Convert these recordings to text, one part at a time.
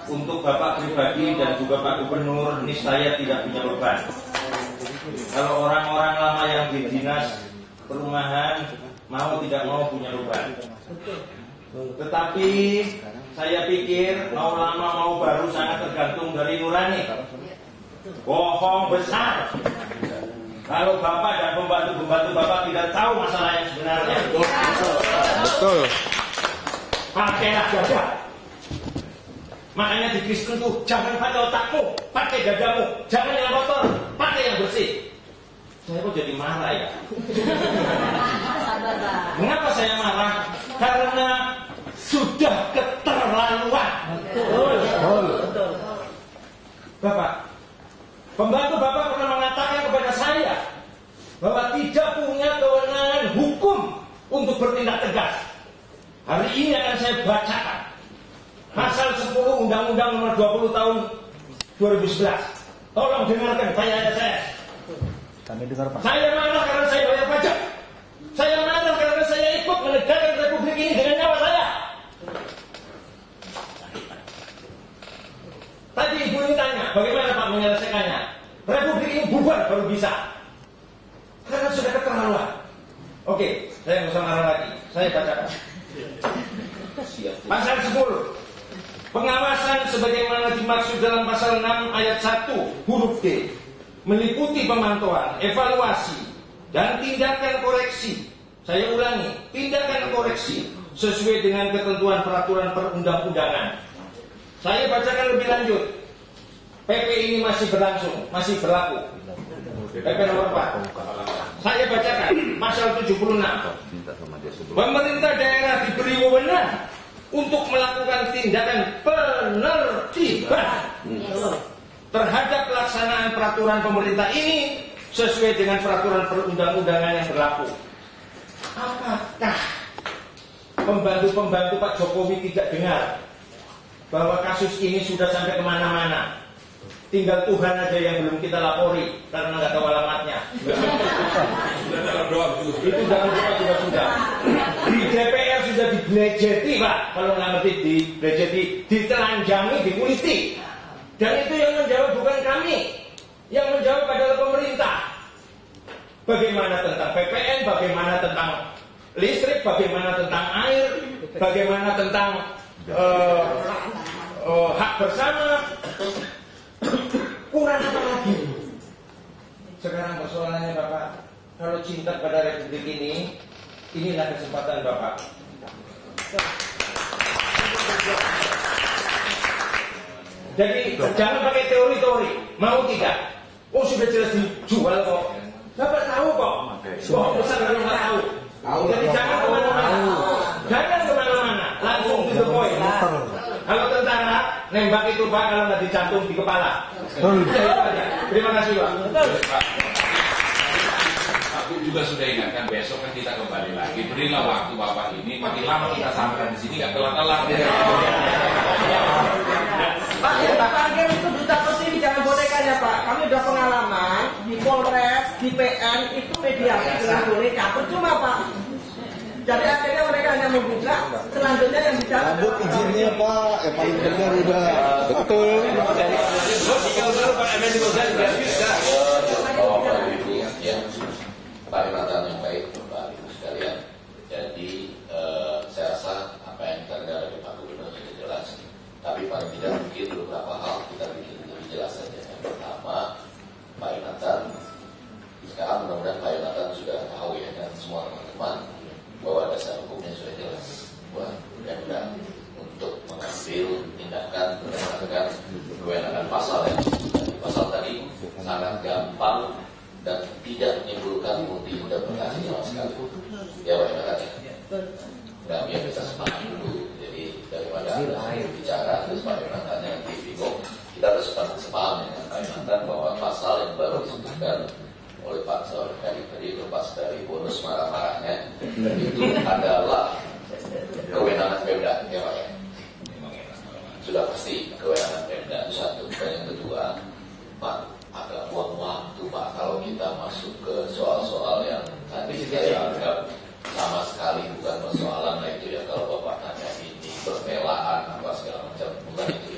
untuk Bapak pribadi dan juga Pak Gubernur, niscaya tidak punya beban. Kalau orang-orang lama yang di dinas perumahan mau tidak mau punya beban. Tetapi saya pikir mau lama mau baru sangat tergantung dari nurani. Bohong besar kalau Bapak dan pembantu-pembantu Bapak tidak tahu masalah yang sebenarnya. Betul. Pakailah dada. Makanya di Kristen tuh jangan pakai otakmu, pakai dadamu. Jangan yang kotor, pakai yang bersih. Saya kok jadi marah ya? Mengapa saya marah? Karena sudah keterlaluan. Betul. Bapak, pembantu Bapak pernah mengatakan kepada saya bahwa tidak punya kewenangan hukum untuk bertindak tegas. Hari ini akan saya bacakan pasal 10 Undang-Undang Nomor 20 Tahun 2011. Tolong dengarkan saya. Kami dengar, Pak. Saya marah karena saya bayar pajak. Saya marah karena saya ikut menegakkan republik ini dengan nyawa saya. Tadi ibu ini tanya, bagaimana Pak menyelesaikannya? Republik ini bubar baru bisa. Karena sudah keterlaluan. Oke, saya nggak usah marah lagi. Saya bacakan. Pasal 10. Pengawasan sebagaimana dimaksud dalam pasal 6 ayat 1 huruf D meliputi pemantauan, evaluasi, dan tindakan koreksi. Saya ulangi, tindakan koreksi sesuai dengan ketentuan peraturan perundang-undangan. Saya bacakan lebih lanjut. PP ini masih berlangsung, masih berlaku. PP nomor 4. Saya bacakan pasal 76. Pemerintah daerah diberi wewenang untuk melakukan tindakan penertiban terhadap pelaksanaan peraturan pemerintah ini sesuai dengan peraturan perundang-undangan yang berlaku. Apakah pembantu-pembantu Pak Jokowi tidak dengar bahwa kasus ini sudah sampai kemana-mana? Tinggal Tuhan aja yang belum kita lapori karena nggak tahu alamatnya. Itu dalam doa juga sudah. Di DPR sudah diblejeti Pak, kalau nggak ngerti diblejeti, ditelanjangi, dikuliti. Dan itu yang menjawab bukan kami, yang menjawab adalah pemerintah. Bagaimana tentang PPN, bagaimana tentang listrik, bagaimana tentang air, bagaimana tentang hak bersama. Kurang apa lagi? Sekarang persoalannya Bapak, kalau cinta pada republik ini, inilah kesempatan Bapak. Jadi jangan pakai teori-teori, mau tidak? Oh sudah jelas dijual kok. Bapak tahu kok. Bohong besar kalau nggak tahu. Jadi jangan kemana-mana. Jangan kemana-mana, langsung to the point. Kalau tentara nembak itu Pak, kalau nggak dicantum di kepala. Terima kasih Pak. Aku juga sudah ingatkan besok kan kita kembali lagi. Berilah waktu Bapak ini, makin lama kita sampai di sini nggak kelar-kelar. Pak, yang target itu duta persini jangan bonekanya Pak. Kami udah pengalaman di Polres, di PN itu mediasi dengan boneka. Percuma Pak. Jadi akhirnya mereka hanya membuka, selanjutnya yang bicara. Rambut izinnya Pak, yang paling benar udah. Betul. Parimatan yang baik Bapak Ibu sekalian. Jadi saya rasa apa yang terdengar dari Pak Gubernur sudah jelas. Tapi paling tidak mungkin beberapa hal kita bikin lebih jelas saja. Yang pertama, Pak Yonatan. Sekarang mudah-mudahan Pak Yonatan sudah tahu ya dan semua teman-teman bahwa dasar hukumnya sudah jelas. Buat mudah-mudahan untuk mengambil tindakan berdasarkan kewenangan pasal yang pasal tadi sangat gampang dan tidak menimbulkan multi interpretasi sama sekali. Ya Pak Yonatan ya. Nah biar kita sepakat dulu. Jadi daripada ada bicara terus Pak Yonatan yang bingung, kita harus sepaham dengan Pak Yonatan bahwa pasal yang baru disebutkan oleh Pak Saudara tadi itu pas dari bonus marah-marahnya itu adalah kewenangan Pemda ya Pak ya. Sudah pasti kewenangan Pemda itu satu. Dan yang kedua Pak, agak buang waktu Pak kalau kita masuk ke soal-soal yang tadi saya anggap sama sekali bukan persoalan. Nah itu ya kalau Bapak tanya ini perbelaan apa segala macam, bukan itu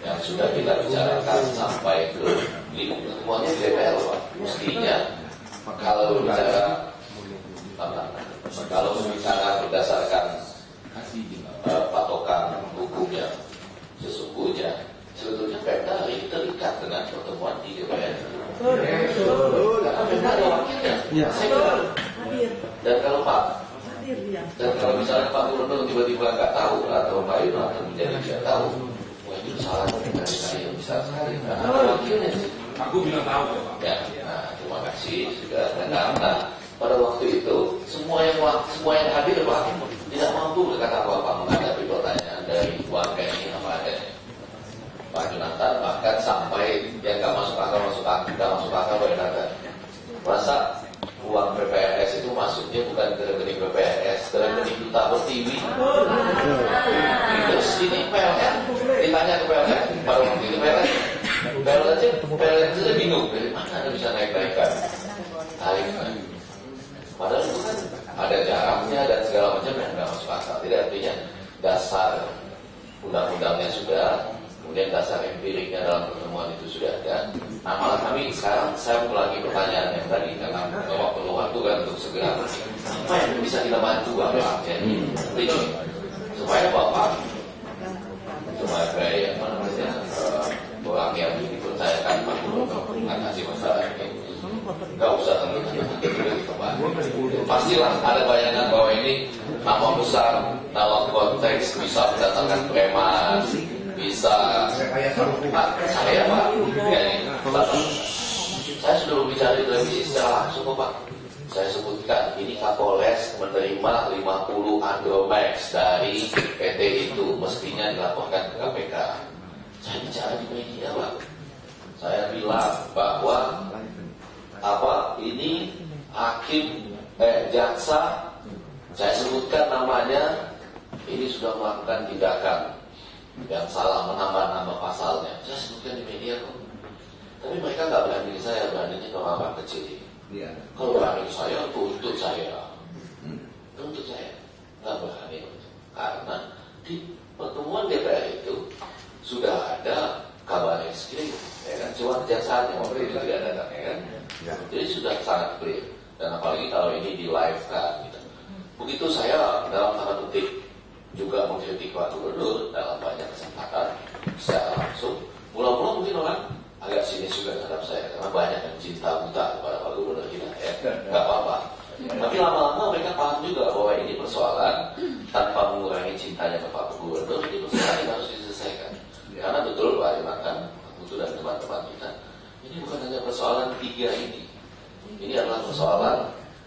yang sudah kita bicarakan sampai ke pertemuannya di DPR, Pak. Mestinya kalau bicara berdasarkan patokan hukumnya sesungguhnya sebetulnya Pemda ini terikat dengan pertemuan di DPR. Karena Pemda ada wakilnya. Dan kalau misalnya Pak Gubernur tiba-tiba nggak tahu atau Pak Yunus menjadi tidak tahu, wah itu salahnya dengan saya bisa sekali. Karena wakilnya sih. Aku bilang tahu ya Pak. Ya, nah terima kasih sudah. Karena pada waktu itu semua yang hadir Pak tidak mampu berkata apa-apa menghadapi pertanyaan dari warga ini apa adanya. Pak Jonathan bahkan sampai yang nggak masuk akal berkata, masa uang PPRS itu masuknya bukan ke rekening PPRS, ke rekening Duta Pertiwi. Terus ini PLN ditanya ke PLN pada waktu itu PLN saja bingung dari mana Anda bisa naik-naikkan tarifnya. Padahal itu kan ada jaraknya dan segala macam yang nggak masuk akal. Tidak, artinya dasar undang-undangnya sudah, kemudian dasar empiriknya dalam pertemuan itu sudah ada. Nah malah kami sekarang saya ulangi pertanyaan yang tadi karena bapak perlu waktu kan untuk segera apa yang bisa kita bantu bapak ya ini supaya bapak sebagai orang yang dipercayakan Pak Gubernur mengatasi masalah ini nggak usah pastilah ada bayangan bahwa ini nama besar dalam konteks bisa mendatangkan preman bisa saya Pak saya sudah berbicara di televisi secara langsung Pak. Saya sebutkan ini Kapolres menerima 50 Andromax dari PT itu mestinya dilaporkan ke KPK. Saya bicara di media Pak. Saya bilang bahwa ini hakim jaksa saya sebutkan namanya ini sudah melakukan tindakan yang salah menambah nama pasalnya. Saya sebutkan di media kok. Tapi mereka nggak berani saya, beraninya ke orang kecil ini. Ya. Kalau berani saya, tuntut saya. Tuntut saya. Nggak berani. Karena di pertemuan DPR itu sudah ada kabar eskrim, ya kan? Cuma kejaksaan yang waktu itu tidak datang, ya kan? Ya. Jadi sudah sangat clear. Dan apalagi kalau ini di live kan. Gitu. Begitu saya dalam tanda petik juga mengkritik Pak Gubernur dalam banyak kesempatan secara langsung. Mula-mula mungkin orang agak sinis juga terhadap saya karena banyak yang cinta buta kepada Pak Gubernur kita ya, nggak apa-apa. Tapi lama-lama mereka paham juga bahwa ini persoalan tanpa mengurangi cintanya ke Pak Gubernur, ini persoalan yang harus diselesaikan. Karena betul Pak Jonathan, Pak Putu dan teman-teman kita, ini bukan hanya persoalan 3 ini. Ini adalah persoalan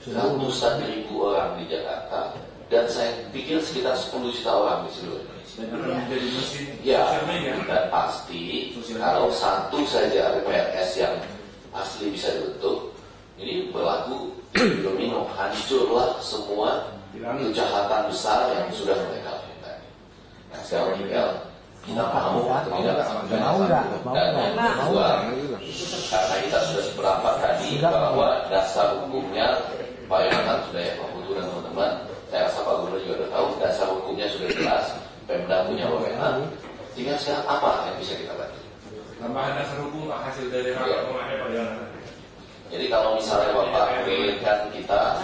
ratusan ribu orang di Jakarta. Dan saya pikir sekitar 10 juta orang di seluruh Indonesia. Ya, dan pasti kalau satu saja PPRS yang asli bisa dibentuk, ini berlaku domino, hancurlah semua kejahatan besar yang sudah mereka lakukan. Nah, sekarang tinggal kita mau atau tidak mau. Dan yang kedua, karena kita sudah seberapa tadi bahwa dasar hukumnya Pak Yonatan sudah ya, Pak Putu dan teman-teman. Saya rasa Pak Gubernur juga sudah tahu dasar hukumnya sudah jelas, Pemda punya wewenang. Tinggal sekarang apa yang bisa kita bantu? Tambahan dasar hukum hasil dari rapat kemarin Pak Jonathan. Jadi kalau misalnya Bapak menginginkan kita,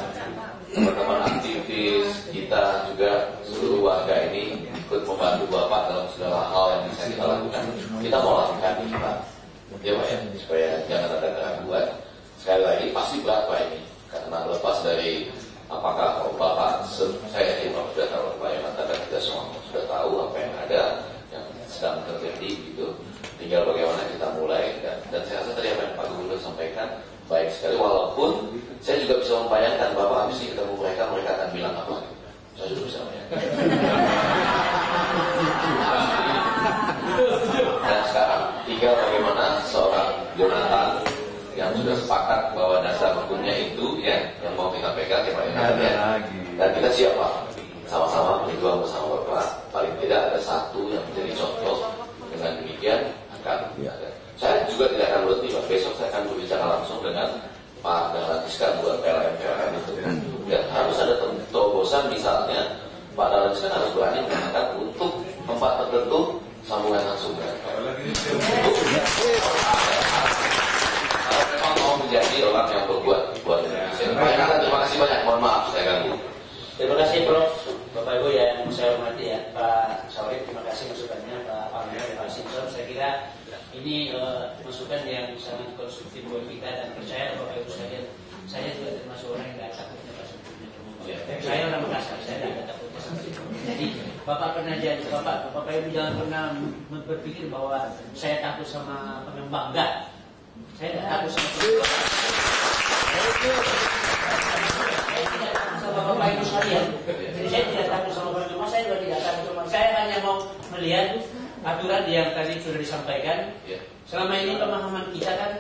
teman-teman aktivis kita juga seluruh warga ini ikut membantu Bapak dalam segala hal yang bisa kita lakukan, kita mau lakukan ini Pak. Ya Pak ya, supaya jangan ada keraguan. Sekali lagi pasti berat Pak ini, karena lepas dari apakah Bapak, saya yakin Bapak sudah tahu Pak Yonatan dan kita semua sudah tahu apa yang ada, yang sedang terjadi gitu. Tinggal bagaimana kita mulai dan saya rasa tadi apa yang Pak Gubernur sampaikan baik sekali. Walaupun saya juga bisa membayangkan Bapak habis ini ketemu mereka akan bilang apa? Saya juga bisa membayangkan. Dan sekarang tinggal bagaimana seorang Jonathan yang sudah sepakat bahwa dasar hukumnya itu ya yang mau kita pegang ya Pak ya. Dan kita siap Pak sama-sama berjuang bersama Bapak. Paling tidak ada satu yang menjadi contoh. Dengan demikian akan ada. Saya juga tidak akan berhenti Pak. Besok saya akan berbicara langsung dengan Pak Dahlan Iskan buat PLN itu. Dan harus ada terobosan misalnya Pak Dahlan Iskan harus berani mengatakan untuk tempat tertentu sambungan langsung kan. Kalau memang mau menjadi orang yang berbuat buat Indonesia. Terima kasih banyak. Mohon maaf saya ganggu. Terima kasih Prof. Bapak Ibu yang saya hormati ya, Pak Sawit, terima kasih masukannya, Pak Palmer, Pak Simpson. Saya kira ini masukan yang sangat konstruktif buat kita dan percaya Bapak Ibu sekalian. Saya juga termasuk orang yang tidak takutnya Pak sebetulnya. Saya orang Makassar, saya tidak takutnya seperti itu. Jadi Bapak pernah jadi Bapak Ibu jangan pernah berpikir bahwa saya takut sama pengembang. Enggak. Saya tidak takut sama pengembang. Saya tidak takut sama Bapak Ibu sekalian. Jadi saya tidak takut sama pengembang. Saya juga tidak takut sama. Saya hanya mau melihat aturan yang tadi sudah disampaikan. Selama ini pemahaman kita kan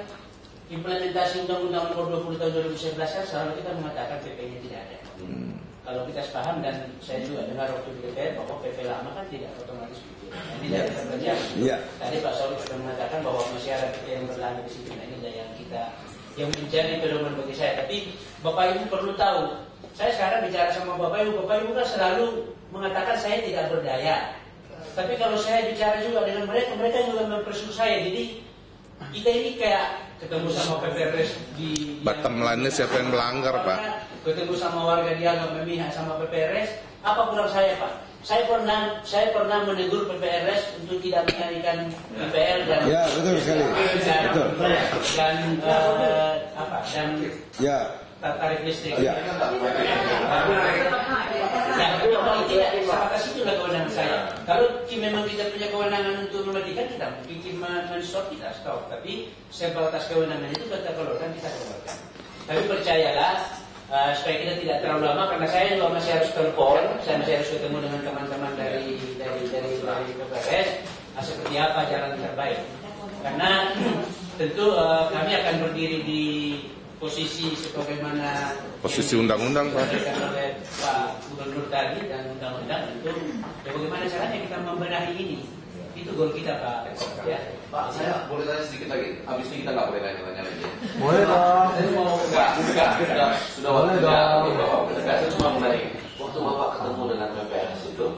implementasi Undang-Undang Nomor 20 Tahun 2011 kan selalu kita mengatakan PP-nya tidak ada. Kalau kita sepaham dan saya juga dengar waktu di DPR bahwa PP lama kan tidak otomatis PP. Ini tidak terjadi. Tadi Pak Saud sudah mengatakan bahwa masih ada PP yang berlaku di situ. Nah, ini yang kita yang menjadi pedoman bagi saya. Tapi Bapak Ibu perlu tahu, saya sekarang bicara sama Bapak Ibu kan selalu mengatakan saya tidak berdaya. Tapi kalau saya bicara juga dengan mereka juga mempersulit saya. Jadi kita ini kayak ketemu sama PPRS di bottom line siapa yang melanggar, Pak? Ketemu sama warga dianggap memihak sama PPRS, apa kurang saya, Pak? Saya pernah menegur PPRS untuk tidak menaikkan PPL dan ya betul sekali. Dan tarif listrik. Ya. Itu adalah kewenangan saya. Kalau memang kita punya kewenangan untuk mematikan, kita mungkin men-stop, kita stop. Tapi sebatas kewenangan itu kita keluarkan, kita keluarkan. Tapi percayalah, supaya kita tidak terlalu lama, karena saya juga masih harus telepon, saya masih harus ketemu dengan teman-teman dari PPRS, seperti apa jalan terbaik. Karena tentu kami akan berdiri di posisi sebagaimana posisi undang-undang Pak. Oleh Pak Gubernur tadi dan undang-undang itu bagaimana caranya kita membenahi ini. Itu goal kita Pak. Ya. Pak, saya boleh tanya sedikit lagi. Habis ini kita nggak boleh tanya lagi. Boleh dong. Saya mau sudah waktunya Bapak. Saya cuma mengenai waktu Bapak ketemu dengan PPRS itu,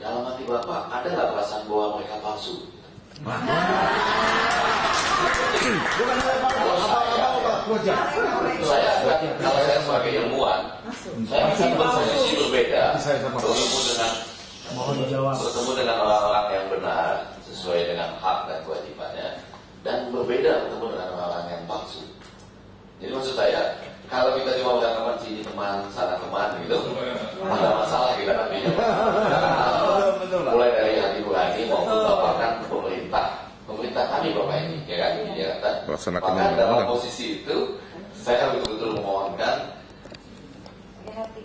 dalam hati Bapak ada nggak perasaan bahwa mereka palsu? Bukan kalau saya sebagai ilmuwan, saya mungkin berposisi berbeda bertemu dengan orang-orang yang benar sesuai dengan hak dan kewajibannya, dan berbeda bertemu dengan orang-orang yang palsu. Jadi maksud saya, kalau kita cuma berteman sini teman sana teman gitu, ada masalah kita nantinya. Mulai dari hati nurani maupun Bapak kan pemerintah kami Bapak ini, ya kan? Maka dalam posisi itu saya betul-betul memohonkan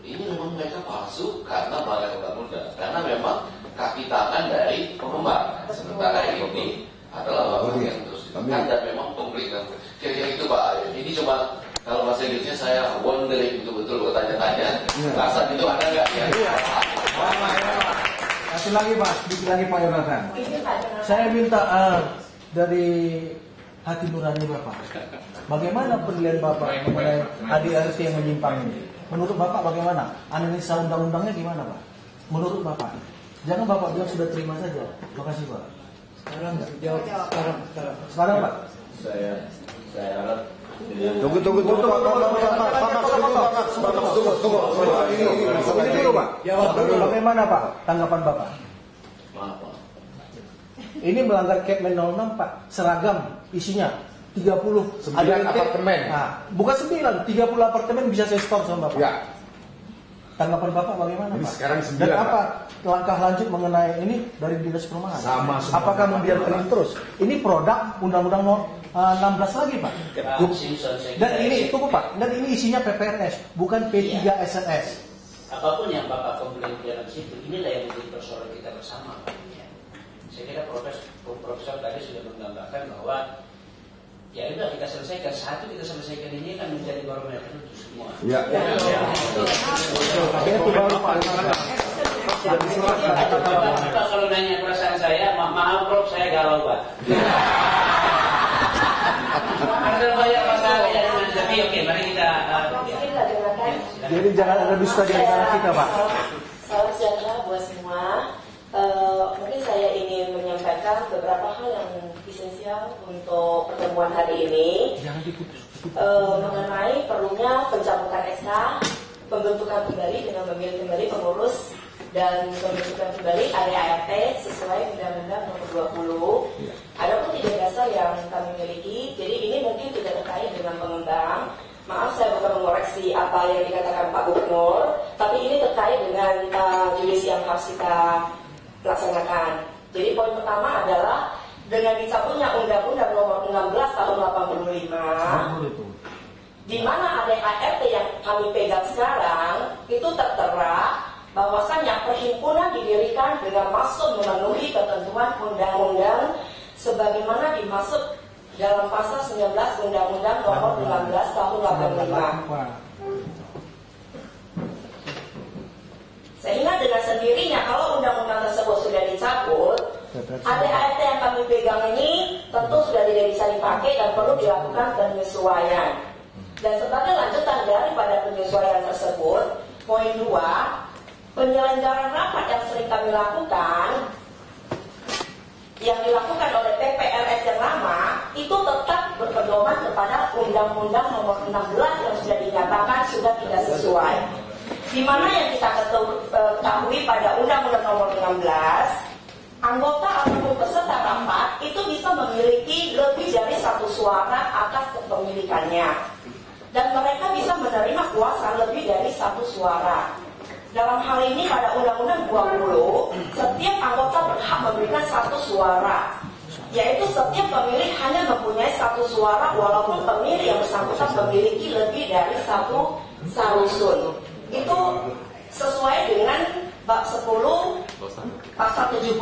ini memang mereka palsu karena melanggar undang-undang, karena memang kaki tangan dari pengembang. Sementara ini adalah orang yang terus ditekan dan memang pemerintah. Kira-kira itu Pak. Ini cuma kalau bahasa Inggrisnya saya wondering betul-betul bertanya-tanya. Rasa itu ada nggak ya? Kasih lagi Pak, sedikit lagi Pak Yonatan. Saya minta dari hati nurani Bapak. Bagaimana penilaian Bapak mengenai ADRT yang menyimpang ini? Menurut Bapak bagaimana? Analisa undang-undangnya gimana Pak? Menurut Bapak? Jangan Bapak bilang sudah terima saja. Makasih Pak. Sekarang enggak? Jawab sekarang Pak. Saya harap Tunggu Ini dulu Pak. Jawab dulu. Bagaimana Pak tanggapan Bapak? Maaf Pak. Ini melanggar Kepmen 06 Pak. Seragam isinya 30 apartemen. Nah, bukan 9, 30 apartemen bisa saya stop sama Bapak. Ya. Tanggapan Bapak bagaimana Ini Pak? sekarang 9, Dan apa langkah lanjut mengenai ini dari Dinas Perumahan? Sama semua. Apakah membiarkan ini terus? Ini produk Undang-Undang 16 lagi Pak. Dan ini itu Pak. Dan ini isinya PPRS, bukan P3 SNS. Apapun yang Bapak komplain di dalam situ, inilah yang menjadi persoalan kita bersama Pak. Saya kira Profesor tadi sudah menggambarkan bahwa ya udah kita selesaikan satu, kita selesaikan ini kan menjadi barometer untuk semua. Ya. Itu baru Pak. Kalau nanya perasaan saya, maaf Prof, saya galau Pak. Ada banyak masalah ya, tapi oke, mari kita. Jadi jangan ada dusta di antara kita Pak. Salam sejahtera buat semua. Mungkin saya ingin menyampaikan menyampaikan beberapa hal yang esensial untuk pertemuan hari ini. Mengenai perlunya pencabutan SK, pembentukan kembali dengan memilih kembali pengurus dan pembentukan kembali ART sesuai Undang-Undang Nomor 20. Adapun tiga dasar yang kami miliki, jadi ini mungkin tidak terkait dengan pengembang. Maaf, saya bukan mengoreksi apa yang dikatakan Pak Gubernur, tapi ini terkait dengan judisi yang harus kita laksanakan. Jadi poin pertama adalah dengan dicabutnya Undang-Undang Nomor 16 tahun 85, di mana ART yang kami pegang sekarang itu tertera bahwasannya perhimpunan didirikan dengan maksud memenuhi ketentuan undang-undang sebagaimana dimaksud dalam pasal 19 Undang-Undang Nomor 16 tahun 85. Sehingga dengan sendirinya kalau undang-undang tersebut sudah dicabut, ART yang kami pegang ini tentu sudah tidak bisa dipakai dan perlu dilakukan penyesuaian. Dan sebagai lanjutan daripada penyesuaian tersebut, poin 2, penyelenggaraan rapat yang sering kami lakukan, yang dilakukan oleh PPLS yang lama, itu tetap berpedoman kepada Undang-Undang Nomor 16 yang sudah dinyatakan sudah tidak sesuai. Di mana yang kita ketahui pada Undang-Undang Nomor 16, anggota ataupun peserta rapat itu bisa memiliki lebih dari satu suara atas kepemilikannya, dan mereka bisa menerima kuasa lebih dari satu suara. Dalam hal ini pada Undang-Undang 20, setiap anggota berhak memberikan satu suara, yaitu setiap pemilih hanya mempunyai satu suara walaupun pemilih yang bersangkutan memiliki lebih dari satu salusun. Itu sesuai dengan bab 10 pasal 77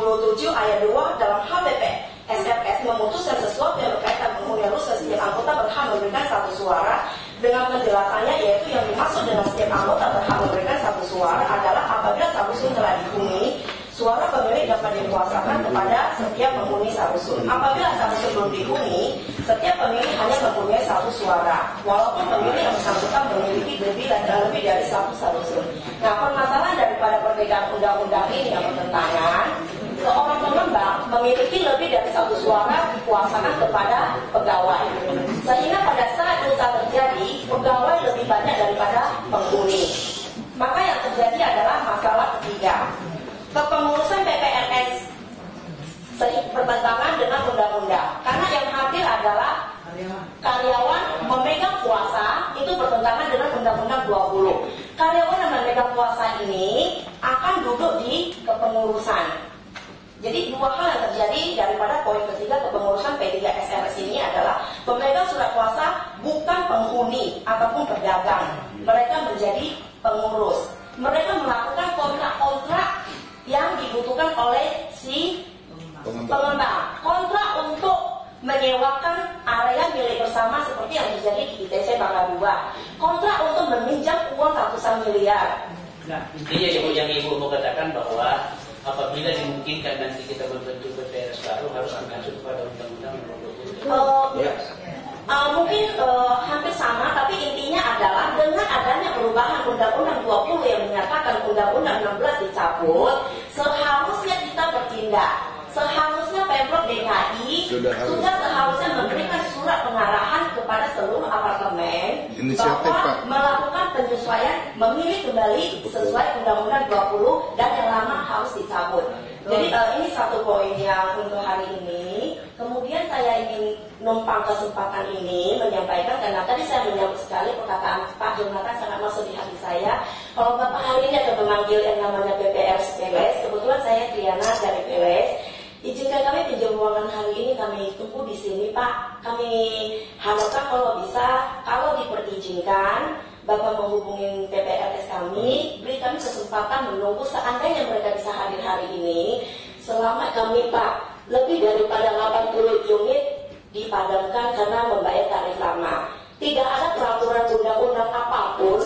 ayat 2 dalam HPP SRS memutuskan sesuatu yang berkaitan dengan setiap anggota berhak memberikan satu suara, dengan penjelasannya yaitu yang dimaksud dengan setiap anggota berhak memberikan satu suara adalah apabila salusun telah dihuni, suara pemilih dapat dikuasakan kepada setiap penghuni salusun. Apabila salusun belum dihuni, setiap pemilih hanya mempunyai satu suara, walaupun pemilih yang bersangkutan memiliki lebih dari satu salusun. Nah, permasalahan daripada perbedaan undang-undang ini yang bertentangan, seorang pengembang memiliki lebih dari satu suara dikuasakan kepada pegawai, sehingga pada saat itu terjadi pegawai lebih banyak daripada penghuni. Maka yang terjadi adalah masalah ketiga, kepengurusan PPLS bertentangan dengan undang-undang, karena yang hadir adalah karyawan memegang kuasa, itu bertentangan dengan Undang-Undang 20. Karyawan yang memegang kuasa ini akan duduk di kepengurusan. Jadi dua hal yang terjadi daripada poin ketiga kepengurusan P3SRS ini adalah pemegang surat kuasa bukan penghuni ataupun pedagang, mereka menjadi pengurus. Mereka melakukan kontrak-kontrak yang dibutuhkan oleh si pengembang, kontrak untuk menyewakan area milik bersama seperti yang terjadi di ITC Bangka 2, kontrak untuk meminjam uang ratusan miliar. Nah, intinya yang Ibu mau katakan bahwa apabila dimungkinkan nanti kita membentuk PPLS baru harus mengacu kepada Undang-Undang Nomor 20. Mungkin hampir sama, tapi intinya adalah dengan adanya perubahan Undang-Undang 20 yang menyatakan Undang-Undang 16 dicabut, seharusnya kita bertindak. Seharusnya Pemprov DKI sudah seharusnya memberikan surat pengarahan kepada seluruh apartemen bahwa melakukan penyesuaian, memilih kembali sesuai Undang-Undang 20 dan yang lama harus dicabut. Jadi ini satu poin yang untuk hari ini. Kemudian saya ingin numpang kesempatan ini menyampaikan, karena tadi saya menyambut sekali perkataan Pak Jonathan sangat masuk di hati saya. Kalau Bapak hari ini ada memanggil yang namanya PPLS, kebetulan saya Triana dari PLS. Izinkan kami pinjam ruangan hari ini, kami tunggu di sini Pak. Kami harapkan kalau bisa, kalau diper'izinkan, Bapak menghubungi PPLS kami, beri kami kesempatan menunggu seandainya mereka bisa hadir hari ini. Selama kami Pak, lebih daripada 80 unit dipadamkan karena membayar tarif lama. Tidak ada peraturan undang-undang apapun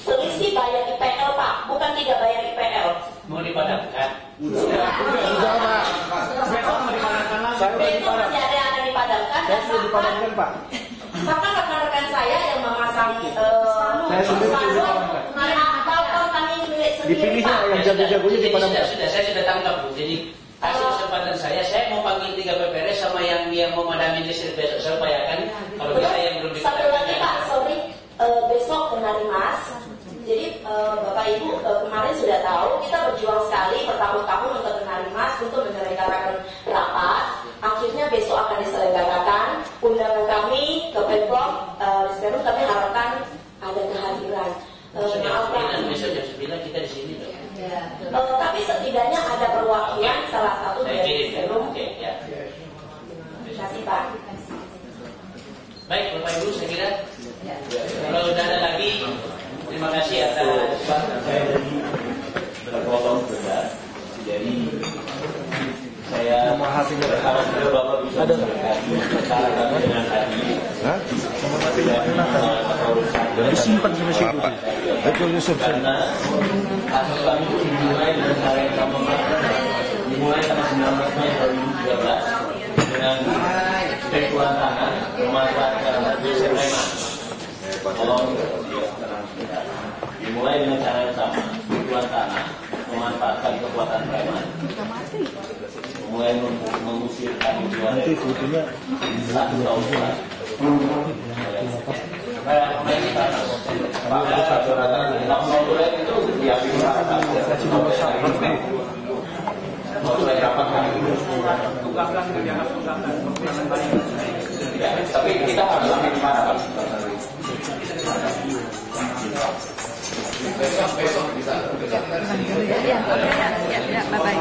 selisih bayar IPL Pak, bukan tidak bayar IPL. Mau dipadamkan? Sudah Pak. Besok masih ada yang akan dipadamkan. Saya sudah dipadamkan Pak. Bahkan rekan-rekan saya yang memasang saya sendiri sudah dipadamkan. Kami milik sendiri Dipilihnya yang jago-jagonya dipadamkan. Sudah, saya sudah tangkap Bu. Jadi kasih kesempatan saya mau panggil panggil 3 PPRS sama yang mau madamin listrik besok. Saya upayakan kalau bisa yang belum Satu lagi Pak, sorry, besok Kenari Mas. Jadi Bapak Ibu kemarin sudah tahu kita berjuang sekali bertahun-tahun untuk Kenari Mas untuk menyelenggarakan rapat. Akhirnya besok akan diselenggarakan. Undangan kami ke Pemprov Risperus, kami harapkan ada kehadiran. Maaf Pak. Besok jam 9 kita di sini. Tapi setidaknya ada perwakilan salah satu dari Risperus. Ya. Terima kasih Pak. Baik Bapak Ibu, saya kira kalau sudah ada lagi, terima kasih atas saya dari berpotong benar. Jadi saya berharap Bapak bisa memberkati cara kami dengan hati. Disimpan sama si Betul Yusuf. Karena kasus kami itu dimulai dengan cara yang sama. Dimulai tanggal 19 Mei 2013 dengan spekulan tanah memanfaatkan preman. Tolong dimulai dengan cara yang sama, spekulan tanah memanfaatkan kekuatan preman. Mulai mengusir kami keluar dari 1 tahun bulan. Itu tapi kita harus sampai di mana Pak? Besok bisa. Ya, bye-bye.